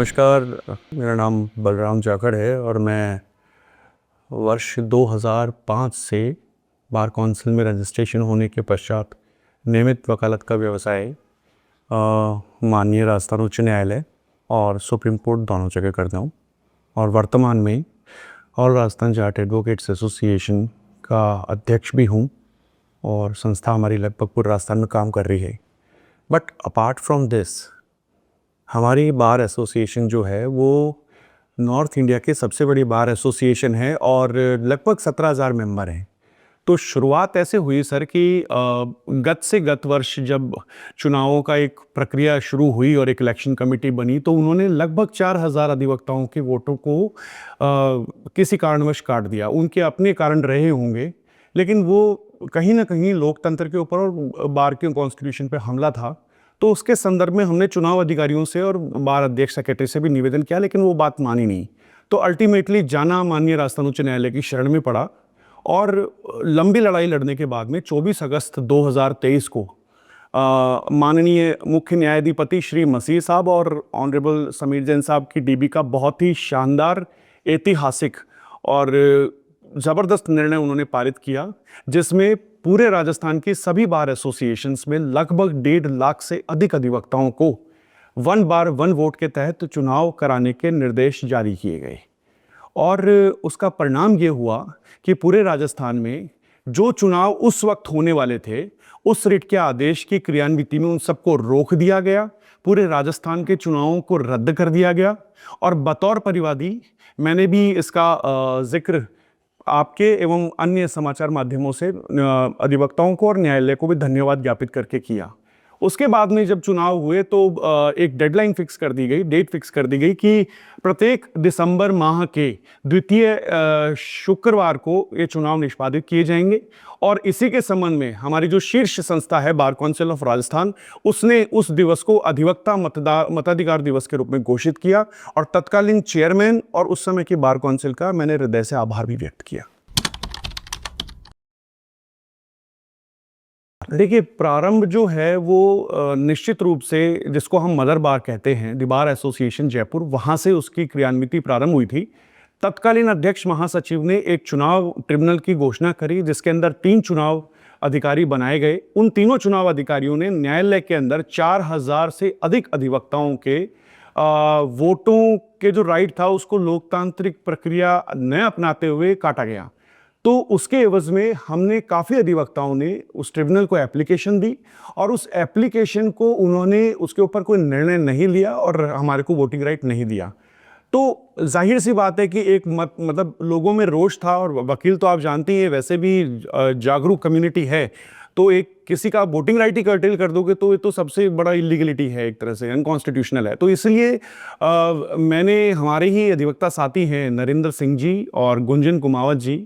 नमस्कार। मेरा नाम बलराम जाखड़ है और मैं वर्ष 2005 से बार कौंसिल में रजिस्ट्रेशन होने के पश्चात नियमित वकालत का व्यवसाय माननीय राजस्थान उच्च न्यायालय और सुप्रीम कोर्ट दोनों जगह करता हूँ और वर्तमान में all Rajasthan chart advocates association का अध्यक्ष भी हूँ और संस्था हमारी लगभग पूरे राजस्थान में काम कर रही है। बट अपार्ट फ्रॉम दिस हमारी बार एसोसिएशन जो है वो नॉर्थ इंडिया की सबसे बड़ी बार एसोसिएशन है और लगभग 17,000 मेंबर हैं। तो शुरुआत ऐसे हुई सर कि गत वर्ष जब चुनावों का एक प्रक्रिया शुरू हुई और एक इलेक्शन कमेटी बनी तो उन्होंने लगभग 4,000 अधिवक्ताओं के वोटों को किसी कारणवश काट दिया। उनके अपने कारण रहे होंगे, लेकिन वो कहीं ना कहीं लोकतंत्र के ऊपर और बार के कॉन्स्टिट्यूशन पे हमला था। तो उसके संदर्भ में हमने चुनाव अधिकारियों से और बार अध्यक्ष सेक्रेटरी से भी निवेदन किया, लेकिन वो बात मानी नहीं। तो अल्टीमेटली जाना माननीय राजस्थान उच्च न्यायालय की शरण में पड़ा और लंबी लड़ाई लड़ने के बाद में 24 अगस्त 2023 को माननीय मुख्य न्यायाधिपति श्री मसीह साहब और ऑनरेबल समीर जैन साहब की डीबी का बहुत ही शानदार, ऐतिहासिक और ज़बरदस्त निर्णय उन्होंने पारित किया, जिसमें पूरे राजस्थान की सभी बार एसोसिएशंस में लगभग 1.5 लाख से अधिक अधिवक्ताओं को वन बार वन वोट के तहत चुनाव कराने के निर्देश जारी किए गए। और उसका परिणाम ये हुआ कि पूरे राजस्थान में जो चुनाव उस वक्त होने वाले थे, उस रिट के आदेश की क्रियान्विति में उन सबको रोक दिया गया। पूरे राजस्थान के चुनावों को रद्द कर दिया गया और बतौर परिवादी मैंने भी इसका जिक्र आपके एवं अन्य समाचार माध्यमों से अधिवक्ताओं को और न्यायालय को भी धन्यवाद ज्ञापित करके किया। उसके बाद में जब चुनाव हुए तो एक डेडलाइन फिक्स कर दी गई, डेट फिक्स कर दी गई कि प्रत्येक दिसंबर माह के द्वितीय शुक्रवार को ये चुनाव निष्पादित किए जाएंगे। और इसी के संबंध में हमारी जो शीर्ष संस्था है बार काउंसिल ऑफ राजस्थान, उसने उस दिवस को अधिवक्ता मताधिकार दिवस के रूप में घोषित किया और तत्कालीन चेयरमैन और उस समय की बार काउंसिल का मैंने हृदय से आभार भी व्यक्त किया। देखिए, प्रारंभ जो है वो निश्चित रूप से जिसको हम मदर बार कहते हैं, द बार एसोसिएशन जयपुर, वहाँ से उसकी क्रियान्विति प्रारंभ हुई थी। तत्कालीन अध्यक्ष महासचिव ने एक चुनाव ट्रिब्यूनल की घोषणा करी, जिसके अंदर 3 चुनाव अधिकारी बनाए गए। उन तीनों चुनाव अधिकारियों ने न्यायालय के अंदर 4,000 से अधिक अधिवक्ताओं के वोटों के जो राइट था उसको लोकतांत्रिक प्रक्रिया न अपनाते हुए काटा गया। तो उसके एवज में हमने काफ़ी अधिवक्ताओं ने उस ट्रिब्यूनल को एप्लीकेशन दी और उस एप्लीकेशन को उन्होंने उसके ऊपर कोई निर्णय नहीं लिया और हमारे को वोटिंग राइट नहीं दिया। तो जाहिर सी बात है कि एक मतलब लोगों में रोष था और वकील तो आप जानती हैं वैसे भी जागरूक कम्युनिटी है, तो एक किसी का वोटिंग राइट ही कर्टेल कर दोगे तो ये तो सबसे बड़ा इलीगलिटी है, एक तरह से अनकॉन्स्टिट्यूशनल है। तो इसलिए मैंने हमारे ही अधिवक्ता साथी हैं नरेंद्र सिंह जी और गुंजन कुमावत जी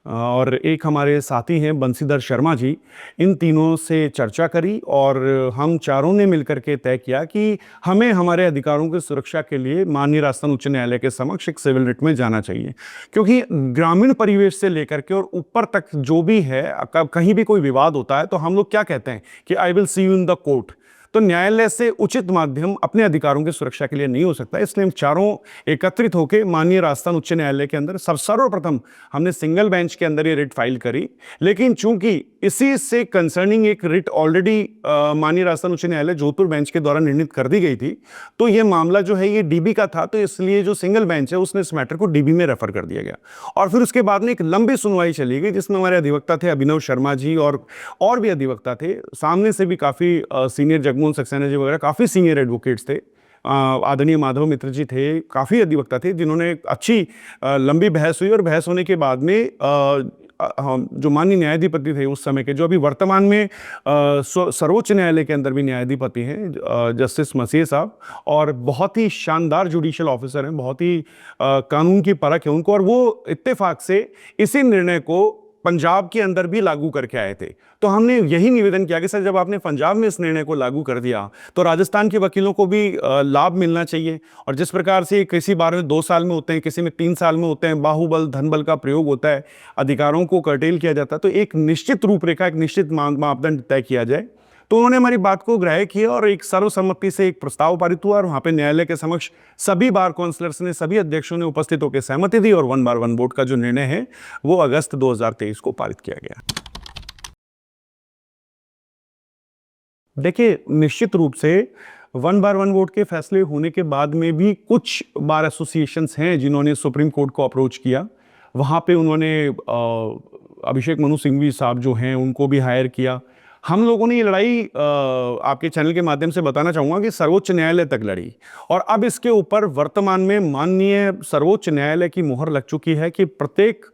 और एक हमारे साथी हैं बंसीधर शर्मा जी, इन तीनों से चर्चा करी और हम चारों ने मिलकर के तय किया कि हमें हमारे अधिकारों की सुरक्षा के लिए माननीय राजस्थान उच्च न्यायालय के समक्ष एक सिविल रिट में जाना चाहिए, क्योंकि ग्रामीण परिवेश से लेकर के और ऊपर तक जो भी है, कहीं भी कोई विवाद होता है तो हम लोग क्या कहते हैं कि I will see you in the court. तो न्यायालय से उचित माध्यम अपने अधिकारों की सुरक्षा के लिए नहीं हो सकता, इसलिए हम चारों एकत्रित होकर माननीय राजस्थान उच्च न्यायालय के अंदर सर्वप्रथम हमने सिंगल बेंच के अंदर ये रिट फाइल करी। लेकिन चूंकि इसी से कंसर्निंग एक रिट ऑलरेडी माननीय राजस्थान उच्च न्यायालय जोधपुर बेंच के द्वारा निर्णित कर दी गई थी, तो ये मामला जो है ये डीबी का था, तो इसलिए जो सिंगल बेंच है उसने इस मैटर को डीबी में रेफर कर दिया गया। और फिर उसके बाद में एक लंबी सुनवाई चली गई जिसमें हमारे अधिवक्ता थे अभिनव शर्मा जी और भी अधिवक्ता थे, सामने से भी काफ़ी सीनियर जगमोहन सक्सेना जी वगैरह काफ़ी सीनियर एडवोकेट्स थे, आदरणीय माधव मित्र जी थे, काफ़ी अधिवक्ता थे जिन्होंने अच्छी लंबी बहस हुई और बहस होने के बाद में जो माननीय न्यायाधिपति थे उस समय के, जो अभी वर्तमान में सर्वोच्च न्यायालय के अंदर भी न्यायाधिपति हैं, जस्टिस मसीह साहब, और बहुत ही शानदार जुडिशियल ऑफिसर हैं, बहुत ही कानून की परख है उनको, और वो इत्तेफाक से इसी निर्णय को पंजाब के अंदर भी लागू करके आए थे। तो हमने यही निवेदन किया कि सर जब आपने पंजाब में इस निर्णय को लागू कर दिया तो राजस्थान के वकीलों को भी लाभ मिलना चाहिए। और जिस प्रकार से किसी बार में 2 साल में होते हैं, किसी में 3 साल में होते हैं, बाहुबल धनबल का प्रयोग होता है, अधिकारों को कर्टेल किया जाता है, तो एक निश्चित रूपरेखा, एक निश्चित मानदंड तय किया जाए। तो उन्होंने हमारी बात को ग्राह्य किया और एक सर्वसम्मति से एक प्रस्ताव पारित हुआ और वहां पे न्यायालय के समक्ष सभी बार काउंसलर्स ने, सभी अध्यक्षों ने उपस्थित होकर सहमति दी और 1/1 वोट का जो निर्णय है वो अगस्त 2023 को पारित किया गया। देखिए, निश्चित रूप से 1/1 वोट के फैसले होने के बाद में भी कुछ बार एसोसिएशंस हैं जिन्होंने सुप्रीम कोर्ट को अप्रोच किया। वहाँ पे उन्होंने अभिषेक मनु सिंघवी साहब जो हैं उनको भी हायर किया। हम लोगों ने ये लड़ाई आपके चैनल के माध्यम से बताना चाहूँगा कि सर्वोच्च न्यायालय तक लड़ी और अब इसके ऊपर वर्तमान में माननीय सर्वोच्च न्यायालय की मुहर लग चुकी है कि प्रत्येक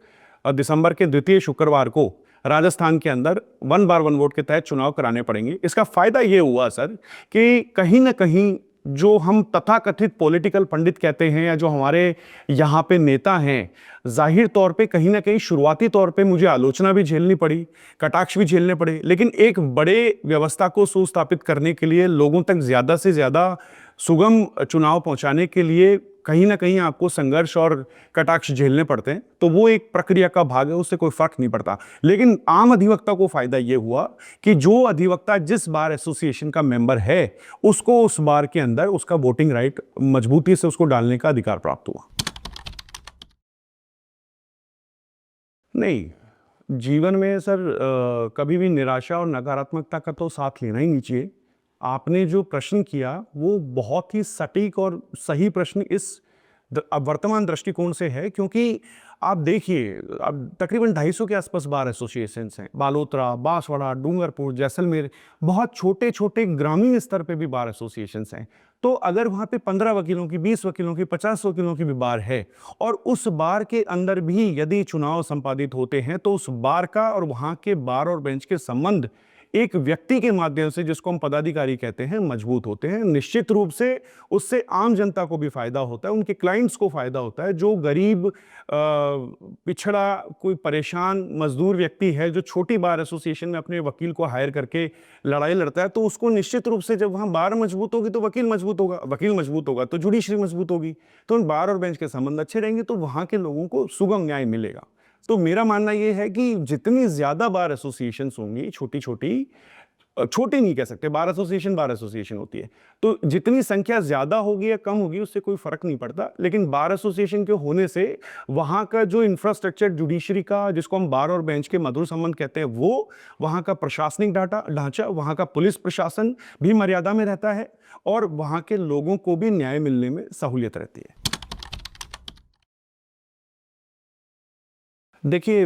दिसंबर के द्वितीय शुक्रवार को राजस्थान के अंदर 1/1 वोट के तहत चुनाव कराने पड़ेंगे। इसका फायदा ये हुआ सर कि कहीं ना कहीं जो हम तथाकथित पॉलिटिकल पंडित कहते हैं या जो हमारे यहाँ पे नेता हैं, जाहिर तौर पे कहीं ना कहीं शुरुआती तौर पे मुझे आलोचना भी झेलनी पड़ी, कटाक्ष भी झेलने पड़े, लेकिन एक बड़े व्यवस्था को सुस्थापित करने के लिए, लोगों तक ज्यादा से ज्यादा सुगम चुनाव पहुंचाने के लिए कहीं ना कहीं आपको संघर्ष और कटाक्ष झेलने पड़ते हैं। तो वो एक प्रक्रिया का भाग है, उससे कोई फर्क नहीं पड़ता। लेकिन आम अधिवक्ता को फायदा ये हुआ कि जो अधिवक्ता जिस बार एसोसिएशन का मेंबर है उसको उस बार के अंदर उसका वोटिंग राइट मजबूती से उसको डालने का अधिकार प्राप्त हुआ। नहीं, जीवन में सर कभी भी निराशा और नकारात्मकता का तो साथ लेना ही नहीं चाहिए। आपने जो प्रश्न किया वो बहुत ही सटीक और सही प्रश्न इस वर्तमान दृष्टिकोण से है, क्योंकि आप देखिए अब तकरीबन 250 के आसपास बार एसोसिएशंस हैं। बालोतरा, बांसवाड़ा, डूंगरपुर, जैसलमेर, बहुत छोटे छोटे ग्रामीण स्तर पे भी बार एसोसिएशंस हैं। तो अगर वहाँ पे 15 वकीलों की, 20 वकीलों की, 50 वकीलों की भी बार है और उस बार के अंदर भी यदि चुनाव संपादित होते हैं तो उस बार का और वहाँ के बार और बेंच के संबंध एक व्यक्ति के माध्यम से, जिसको हम पदाधिकारी कहते हैं, मजबूत होते हैं। निश्चित रूप से उससे आम जनता को भी फायदा होता है, उनके क्लाइंट्स को फायदा होता है। जो गरीब पिछड़ा कोई परेशान मजदूर व्यक्ति है जो छोटी बार एसोसिएशन में अपने वकील को हायर करके लड़ाई लड़ता है, तो उसको निश्चित रूप से जब वहाँ बार मजबूत होगी तो वकील मजबूत होगा, वकील मजबूत होगा तो जुडिशरी मजबूत होगी, तो उन बार और बेंच के संबंध अच्छे रहेंगे तो वहाँ के लोगों को सुगम न्याय मिलेगा। तो मेरा मानना यह है कि जितनी ज्यादा बार एसोसिएशंस होंगी, छोटी छोटी, छोटी नहीं कह सकते, बार एसोसिएशन होती है, तो जितनी संख्या ज्यादा होगी या कम होगी उससे कोई फर्क नहीं पड़ता। लेकिन बार एसोसिएशन के होने से वहां का जो इंफ्रास्ट्रक्चर जुडिशरी का, जिसको हम बार और बेंच के मधुर संबंध कहते हैं, वो वहां का प्रशासनिक ढांचा, वहां का पुलिस प्रशासन भी मर्यादा में रहता है और वहां के लोगों को भी न्याय मिलने में सहूलियत रहती है। देखिए,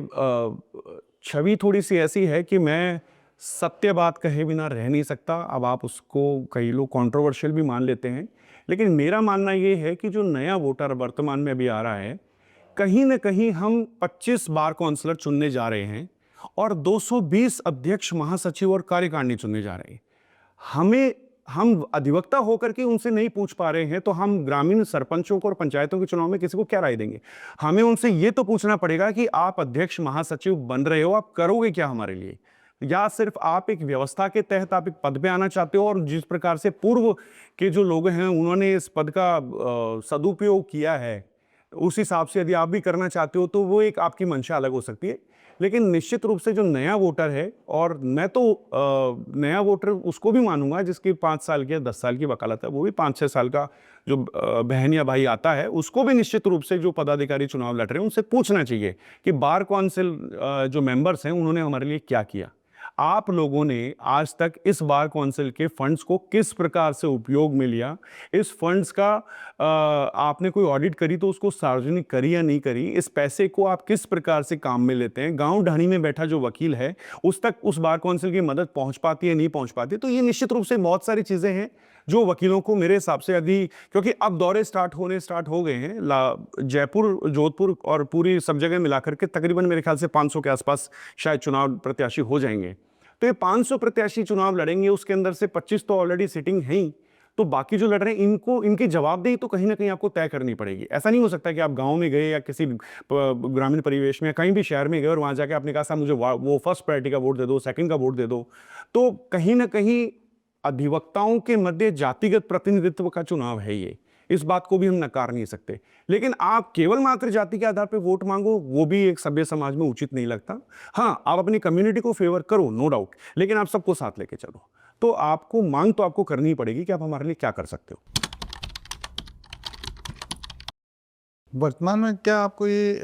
छवि थोड़ी सी ऐसी है कि मैं सत्य बात कहे बिना रह नहीं सकता। अब आप उसको कई लोग कंट्रोवर्शियल भी मान लेते हैं, लेकिन मेरा मानना ये है कि जो नया वोटर वर्तमान में अभी आ रहा है, कहीं ना कहीं हम 25 बार काउंसलर चुनने जा रहे हैं और 220 अध्यक्ष, महासचिव और कार्यकारिणी चुनने जा रहे हैं। हम अधिवक्ता होकर के उनसे नहीं पूछ पा रहे हैं तो हम ग्रामीण सरपंचों को और पंचायतों के चुनाव में किसी को क्या राय देंगे? हमें उनसे ये तो पूछना पड़ेगा कि आप अध्यक्ष, महासचिव बन रहे हो, आप करोगे क्या हमारे लिए? या सिर्फ आप एक व्यवस्था के तहत आप एक पद पे आना चाहते हो और जिस प्रकार से पूर्व के जो लोग हैं उन्होंने इस पद का सदुपयोग किया है, उस हिसाब से यदि आप भी करना चाहते हो तो वो एक आपकी मंशा अलग हो सकती है। लेकिन निश्चित रूप से जो नया वोटर है, और मैं तो नया वोटर उसको भी मानूंगा जिसकी 5 साल की या 10 साल की वकालत है, वो भी 5-6 साल का जो बहन या भाई आता है, उसको भी निश्चित रूप से जो पदाधिकारी चुनाव लड़ रहे हैं उनसे पूछना चाहिए कि बार काउंसिल जो मेंबर्स हैं उन्होंने हमारे लिए क्या किया। आप लोगों ने आज तक इस बार काउंसिल के फंड्स को किस प्रकार से उपयोग में लिया, इस फंड्स का आपने कोई ऑडिट करी तो उसको सार्वजनिक करी या नहीं करी, इस पैसे को आप किस प्रकार से काम में लेते हैं, गांव ढाणी में बैठा जो वकील है उस तक उस बार काउंसिल की मदद पहुंच पाती है, नहीं पहुंच पाती। तो ये निश्चित रूप से बहुत सारी चीजें हैं जो वकीलों को मेरे हिसाब से, यदि क्योंकि अब दौरे स्टार्ट हो गए हैं, जयपुर, जोधपुर और पूरी सब जगह मिलाकर के तकरीबन मेरे ख्याल से 500 के आसपास शायद चुनाव प्रत्याशी हो जाएंगे। तो ये 500 प्रत्याशी चुनाव लड़ेंगे, उसके अंदर से 25 तो ऑलरेडी सिटिंग है ही, तो बाकी जो लड़ रहे हैं इनको, इनकी जवाबदेही तो कहीं ना कहीं आपको तय करनी पड़ेगी। ऐसा नहीं हो सकता कि आप गांव में गए या किसी ग्रामीण परिवेश में कहीं भी शहर में गए और वहां जाके आपने कहा साहब मुझे वो फर्स्ट प्रायोरिटी का वोट दे दो, सेकंड का वोट दे दो। तो कहीं ना कहीं अधिवक्ताओं के मध्य जातिगत प्रतिनिधित्व का चुनाव है ये, इस बात को भी हम नकार नहीं सकते। लेकिन आप केवल मात्र जाति के आधार पर वोट मांगो, वो भी एक सभ्य समाज में उचित नहीं लगता। हाँ, आप अपनी कम्युनिटी को फेवर करो, नो डाउट, लेकिन आप सबको साथ लेके चलो। तो आपको मांग तो आपको करनी पड़ेगी कि आप हमारे लिए क्या कर सकते हो। वर्तमान में क्या आपको ये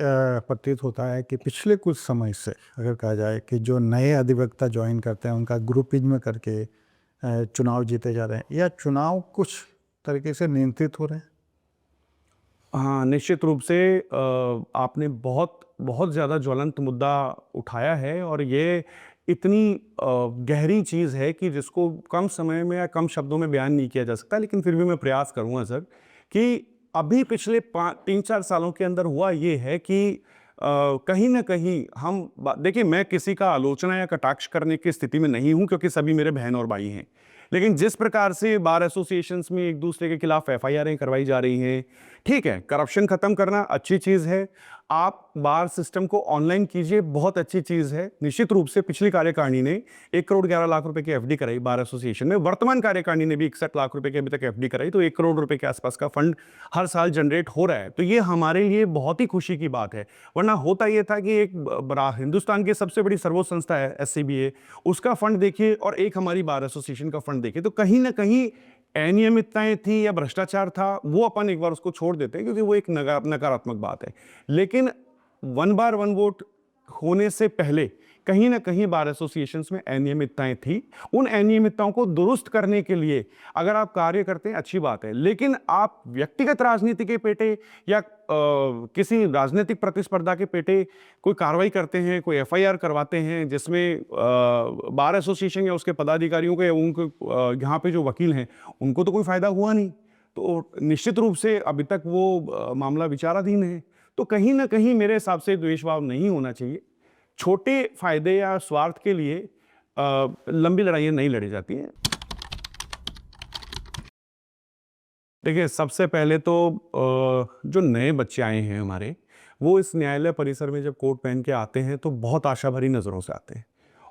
प्रतीत होता है कि पिछले कुछ समय से अगर कहा जाए कि जो नए अधिवक्ता ज्वाइन करते हैं उनका ग्रुपिज्म करके चुनाव जीते जा रहे हैं, या चुनाव कुछ तरीके से नियंत्रित हो रहे हैं? हाँ, निश्चित रूप से आपने बहुत बहुत ज़्यादा ज्वलंत मुद्दा उठाया है और ये इतनी गहरी चीज़ है कि जिसको कम समय में या कम शब्दों में बयान नहीं किया जा सकता, लेकिन फिर भी मैं प्रयास करूँगा सर, कि अभी पिछले 3-4 सालों के अंदर हुआ ये है कि कहीं न कहीं हम देखिए, मैं किसी का आलोचना या कटाक्ष करने की स्थिति में नहीं हूँ, क्योंकि सभी मेरे बहन और भाई हैं। लेकिन जिस प्रकार से बार एसोसिएशंस में एक दूसरे के खिलाफ एफआईआरें करवाई जा रही हैं, ठीक है, करप्शन खत्म करना अच्छी चीज़ है। आप बार सिस्टम को ऑनलाइन कीजिए, बहुत अच्छी चीज़ है। निश्चित रूप से पिछली कार्यकारिणी ने 1 करोड़ 11 लाख रुपए की एफडी कराई बार एसोसिएशन में। वर्तमान कार्यकारिणी ने भी 61 लाख रुपए की अभी तक एफडी कराई, तो 1 करोड़ रुपए के आसपास का फंड हर साल जनरेट हो रहा है। तो ये हमारे लिए बहुत ही खुशी की बात है। वरना होता ये था कि एक बड़ा हिंदुस्तान की सबसे बड़ी सर्वोच्च संस्था है एससीबीए, उसका फंड देखिए और एक हमारी बार एसोसिएशन का फंड देखिए, तो कहीं ना कहीं अनियमितताएं थी या भ्रष्टाचार था, वो अपन एक बार उसको छोड़ देते हैं क्योंकि वो एक नकारात्मक बात है। लेकिन वन बार वन वोट होने से पहले कहीं ना कहीं बार एसोसिएशंस में अनियमितताएं थी। उन अनियमितताओं को दुरुस्त करने के लिए अगर आप कार्य करते हैं, अच्छी बात है, लेकिन आप व्यक्तिगत राजनीति के पेटे या किसी राजनीतिक प्रतिस्पर्धा के पेटे कोई कार्रवाई करते हैं, कोई एफआईआर करवाते हैं जिसमें बार एसोसिएशन या उसके पदाधिकारियों के, उनको यहाँ पे जो वकील हैं उनको तो कोई फायदा हुआ नहीं, तो निश्चित रूप से अभी तक वो मामला विचाराधीन है। तो कहीं ना कहीं मेरे हिसाब से द्वेषभाव नहीं होना चाहिए। छोटे फायदे या स्वार्थ के लिए लंबी लड़ाइयाँ नहीं लड़ी जाती हैं। देखिए, सबसे पहले तो जो नए बच्चे आए हैं हमारे, वो इस न्यायालय परिसर में जब कोट पहन के आते हैं तो बहुत आशा भरी नज़रों से आते हैं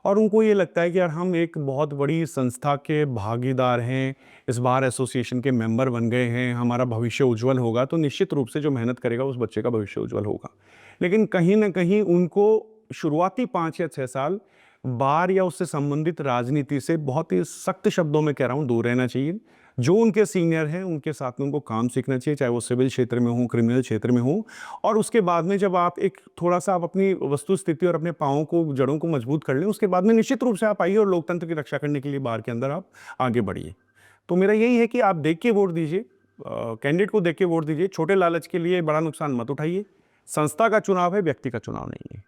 और उनको ये लगता है कि यार हम एक बहुत बड़ी संस्था के भागीदार हैं, इस बार एसोसिएशन के मेंबर बन गए हैं, हमारा भविष्य उज्जवल होगा। तो निश्चित रूप से जो मेहनत करेगा उस बच्चे का भविष्य उज्जवल होगा। लेकिन कहीं ना कहीं उनको शुरुआती 5 या 6 साल बार या उससे संबंधित राजनीति से बहुत ही सख्त शब्दों में कह रहा हूँ, दूर रहना चाहिए। जो उनके सीनियर हैं उनके साथ में उनको काम सीखना चाहिए, चाहे वो सिविल क्षेत्र में हो, क्रिमिनल क्षेत्र में हो। और उसके बाद में जब आप एक थोड़ा सा आप अपनी वस्तु स्थिति और अपने पाँवों को, जड़ों को मजबूत कर लें, उसके बाद में निश्चित रूप से आप आइए और लोकतंत्र की रक्षा करने के लिए बार के अंदर आप आगे बढ़िए। तो मेरा यही है कि आप देख के वोट दीजिए, कैंडिडेट को देख के वोट दीजिए। छोटे लालच के लिए बड़ा नुकसान मत उठाइए। संस्था का चुनाव है, व्यक्ति का चुनाव नहीं है।